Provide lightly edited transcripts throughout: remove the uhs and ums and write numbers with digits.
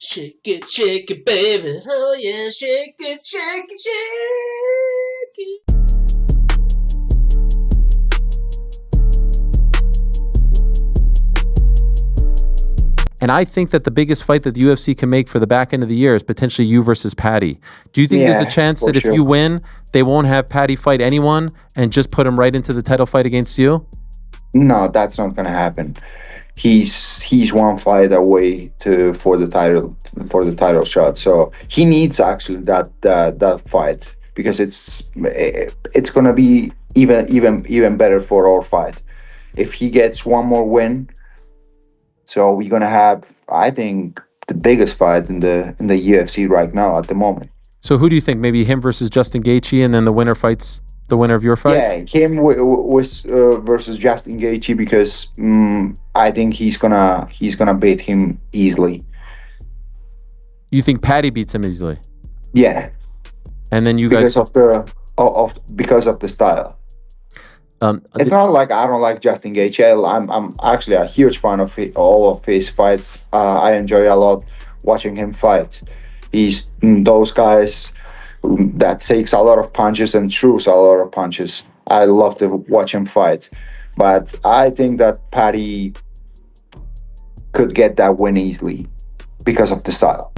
Shake it, baby. Oh yeah, shake it, shake it, shake it. And I think that the biggest fight that the UFC can make for the back end of the year is potentially you versus Paddy. Do you think there's a chance that if you win, they won't have Paddy fight anyone and just put him right into the title fight against you? No, that's not gonna happen. He's one fight away for the title shot. So he needs actually that fight, because it's gonna be even better for our fight if he gets one more win. So we're gonna have, I think, the biggest fight in the UFC right now at the moment. So who do you think? Maybe him versus Justin Gaethje, and then the winner fights the winner of your fight? Yeah, him versus Justin Gaethje, because I think he's gonna beat him easily. You think Paddy beats him easily? Yeah. And then you because guys because of the style. It's not like I don't like Justin Gaethje. I'm actually a huge fan of all of his fights. I enjoy a lot watching him fight. He's those guys that takes a lot of punches and throws a lot of punches. I love to watch him fight. But I think that Paddy could get that win easily because of the style.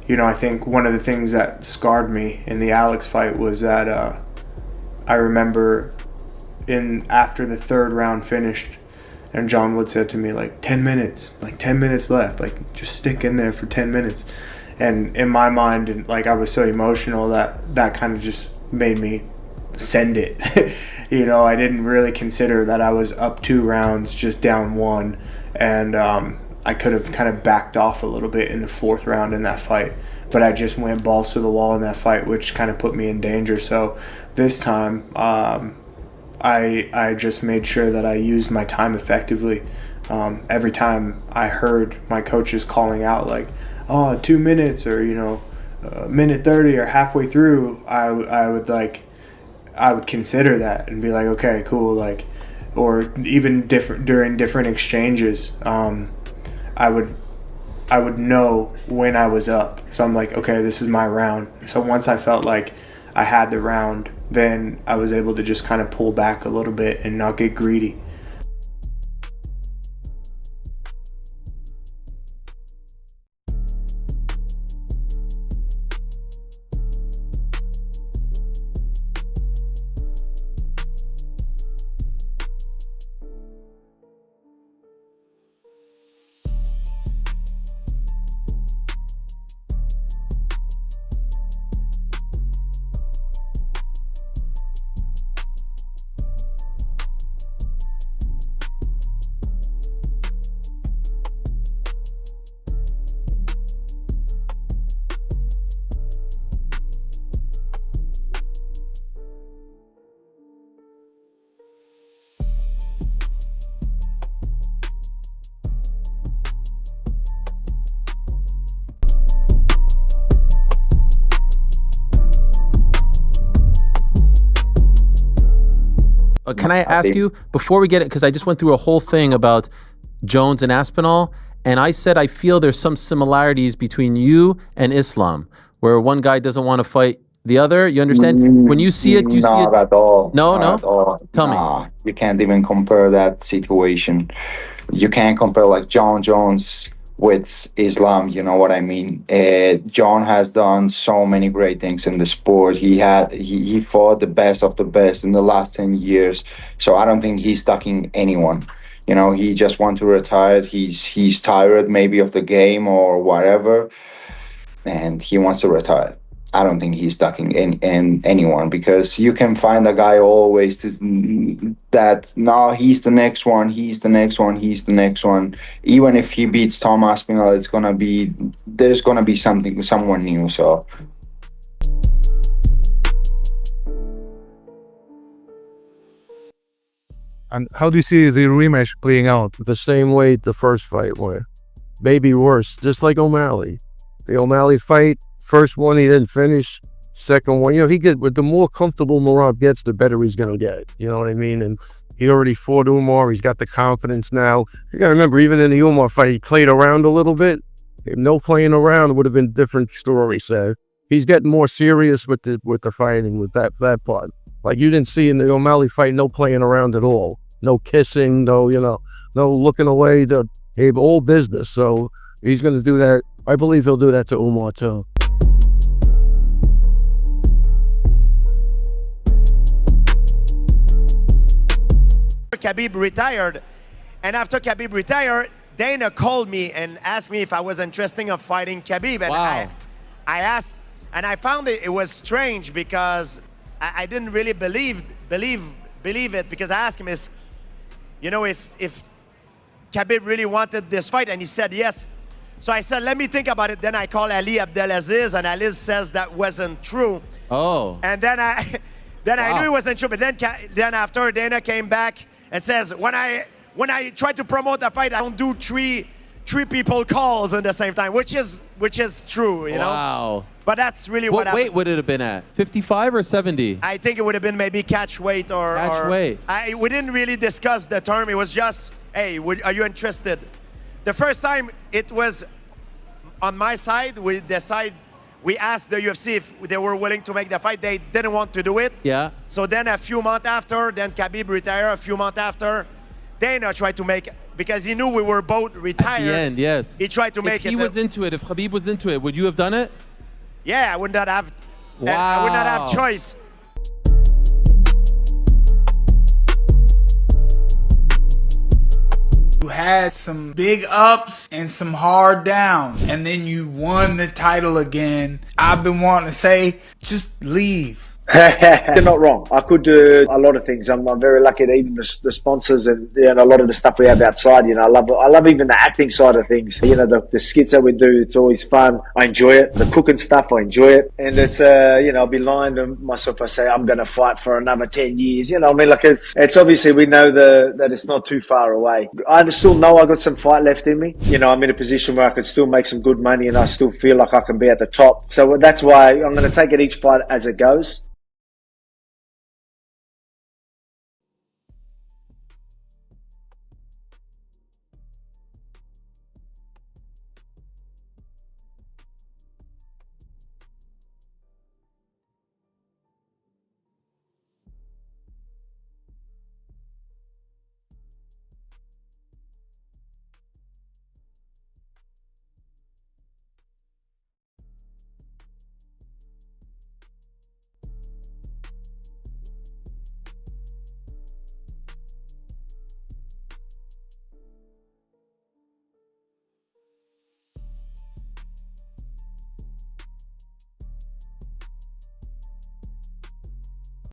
You know, I think one of the things that scarred me in the Alex fight was that I remember after the third round finished, and Jon Wood said to me, like, 10 minutes left, like, just stick in there for 10 minutes. And in my mind, and like, I was so emotional that kind of just made me send it. You know, I didn't really consider that I was up 2 rounds, just down 1, and I could have kind of backed off a little bit in the 4th round in that fight, but I just went balls to the wall in that fight, which kind of put me in danger. So this time, I just made sure that I used my time effectively. Every time I heard my coaches calling out, like, oh, 2 minutes, or, you know, minute 30 or halfway through, I would consider that and be like, okay, cool, like, or even during different exchanges, I would know when I was up. So I'm like, okay, this is my round. So once I felt like I had the round, then I was able to just kind of pull back a little bit and not get greedy. Can I ask you, before we get it, because I just went through a whole thing about Jones and Aspinall, and I said I feel there's some similarities between you and Islam, where one guy doesn't want to fight the other. You understand? When you see it, do you see it? Not at all. No? At all. Tell me. You can't even compare that situation. You can't compare like Jon Jones with Islam, you know what I mean? Jon has done so many great things in the sport. He fought the best of the best in the last 10 years. So I don't think he's stucking anyone. You know, he just wants to retire. He's tired maybe of the game or whatever, and he wants to retire. I don't think he's ducking anyone, because you can find a guy always that no, he's the next one, he's the next one, he's the next one. Even if he beats Tom Aspinall, there's gonna be someone new. So. And how do you see the rematch playing out? The same way the first fight went. Maybe worse, just like O'Malley. The O'Malley fight, first one he didn't finish, second one, the more comfortable Merab gets, the better he's gonna get. You know what I mean? And he already fought Umar, he's got the confidence now. You gotta remember, even in the Umar fight, he played around a little bit. If no playing around, it would have been a different story. So he's getting more serious with the fighting, with that part. Like you didn't see in the O'Malley fight, no playing around at all. No kissing, no looking away, all business. So he's going to do that. I believe he'll do that to Umar too. Khabib retired, and after Khabib retired, Dana called me and asked me if I was interested in fighting Khabib. And wow. I asked, and I found it was strange because I didn't really believe it, because I asked him, if Khabib really wanted this fight, and he said yes. So I said, let me think about it. Then I called Ali Abdelaziz, and Ali says that wasn't true. Oh. And then I knew it wasn't true. But then after, Dana came back and says, when I try to promote a fight, I don't do three people calls at the same time, which is true, you know. Wow. But that's really what happened. weight would it have been at? 55 or 70? I think it would have been maybe catch weight or... Catch weight. We didn't really discuss the term. It was just, hey, are you interested? The first time it was on my side, we asked the UFC if they were willing to make the fight. They didn't want to do it. Yeah. So then a few months after, then Khabib retired. A few months after, Dana tried to make, because he knew we were both retired. At the end, yes. He tried to make it. If he was into it, if Khabib was into it, would you have done it? Yeah, I would not have. Wow. I would not have choice. You had some big ups and some hard downs, and then you won the title again. I've been wanting to say, just leave. You're not wrong. I could do a lot of things. I'm very lucky that even the sponsors and a lot of the stuff we have outside, I love even the acting side of things. The skits that we do, it's always fun. I enjoy it. The cooking stuff, I enjoy it. And it's, I'll be lying to myself if I say I'm going to fight for another 10 years. It's obviously we know that it's not too far away. I still know I got some fight left in me. I'm in a position where I could still make some good money, and I still feel like I can be at the top. So that's why I'm going to take it each fight as it goes.